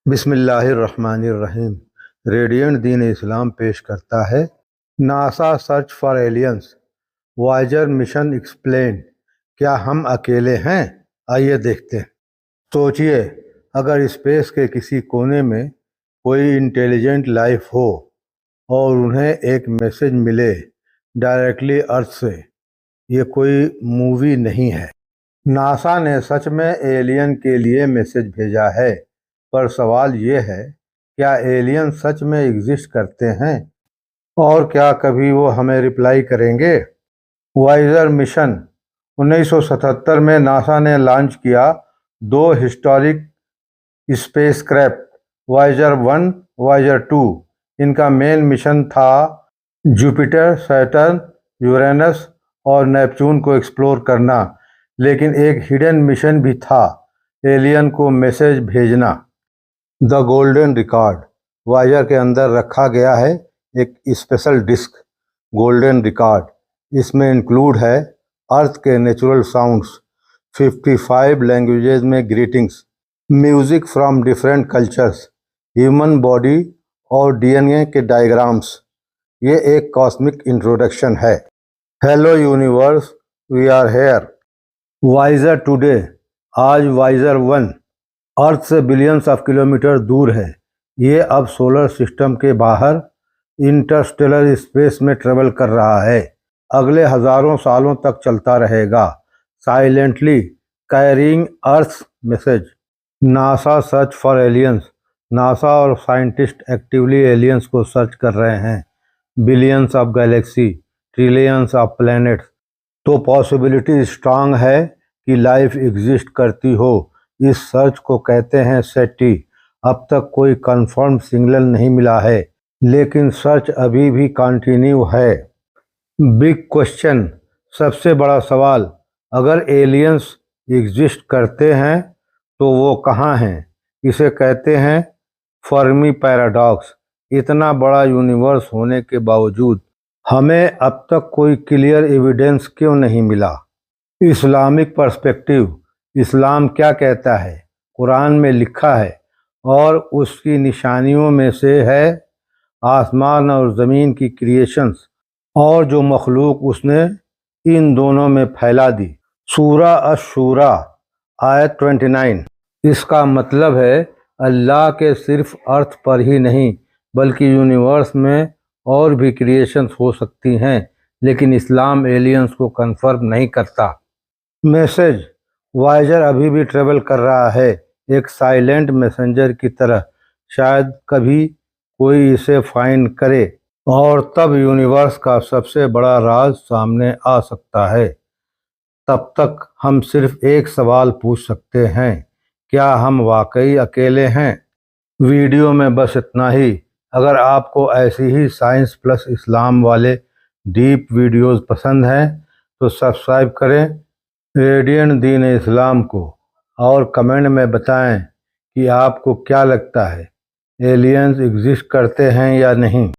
बिस्मिल्लाहिर्रहमानिर्रहीम। रेडिएंट दीन इस्लाम पेश करता है NASA search for aliens, Voyager mission explain. क्या हम अकेले हैं? आइए देखते हैं। सोचिए, अगर स्पेस के किसी कोने में कोई इंटेलिजेंट लाइफ हो और उन्हें एक मैसेज मिले डायरेक्टली अर्थ से। ये कोई मूवी नहीं है। नासा ने सच में एलियन के लिए मैसेज भेजा है, पर सवाल ये है, क्या एलियन सच में एग्जिस्ट करते हैं और क्या कभी वो हमें रिप्लाई करेंगे? वॉयेजर मिशन 1977 में नासा ने लॉन्च किया दो हिस्टोरिक स्पेसक्राफ्ट, वॉयेजर 1, वॉयेजर 2। इनका मेन मिशन था जुपिटर, सैटर्न, यूरेनस और नेपच्यून को एक्सप्लोर करना, लेकिन एक हिडन मिशन भी था, एलियन को मैसेज भेजना। द गोल्डन रिकॉर्ड वॉयेजर के अंदर रखा गया है एक स्पेशल डिस्क, गोल्डन रिकॉर्ड। इसमें इंक्लूड है अर्थ के नेचुरल साउंड्स, 55 लैंग्वेजेस में greetings, music from different cultures, human body और डीएनए के डायग्राम्स। ये एक कॉस्मिक इंट्रोडक्शन है। Hello universe, we are here. Voyager today, आज वॉयेजर 1 अर्थ से बिलियंस ऑफ किलोमीटर दूर है। ये अब सोलर सिस्टम के बाहर इंटरस्टेलर स्पेस में ट्रेवल कर रहा है। अगले हजारों सालों तक चलता रहेगा, silently carrying earth message. NASA search for aliens. NASA और साइंटिस्ट एक्टिवली एलियंस को सर्च कर रहे हैं। Billions of Galaxy, trillions of planets. तो पॉसिबिलिटी स्ट्रांग है कि लाइफ एग्जिस्ट करती हो। इस सर्च को कहते हैं सेटी। अब तक कोई कंफर्म सिग्नल नहीं मिला है, लेकिन सर्च अभी भी कंटिन्यू है। बिग क्वेश्चन, सबसे बड़ा सवाल, अगर एलियंस एग्जिस्ट करते हैं तो वो कहाँ हैं? इसे कहते हैं फर्मी पैराडॉक्स। इतना बड़ा यूनिवर्स होने के बावजूद हमें अब तक कोई क्लियर एविडेंस क्यों नहीं मिला? इस्लामिक पर्सपेक्टिव, इस्लाम क्या कहता है? कुरान में लिखा है और उसकी निशानियों में से है आसमान और ज़मीन की क्रिएशंस और जो मखलूक उसने इन दोनों में फैला दी। सूरा अश-शूरा आयत 29। इसका मतलब है अल्लाह के सिर्फ अर्थ पर ही नहीं बल्कि यूनिवर्स में और भी क्रिएशंस हो सकती हैं, लेकिन इस्लाम एलियंस को कंफर्म नहीं करता। मैसेज, वॉयेजर अभी भी ट्रेवल कर रहा है, एक साइलेंट मैसेंजर की तरह। शायद कभी कोई इसे फाइंड करे और तब यूनिवर्स का सबसे बड़ा राज सामने आ सकता है। तब तक हम सिर्फ एक सवाल पूछ सकते हैं, क्या हम वाकई अकेले हैं? वीडियो में बस इतना ही। अगर आपको ऐसी ही साइंस प्लस इस्लाम वाले डीप वीडियोस पसंद हैं तो सब्सक्राइब करें रेडिएंट दीन इस्लाम को और कमेंट में बताएं कि आपको क्या लगता है, एलियंस एग्जिस्ट करते हैं या नहीं।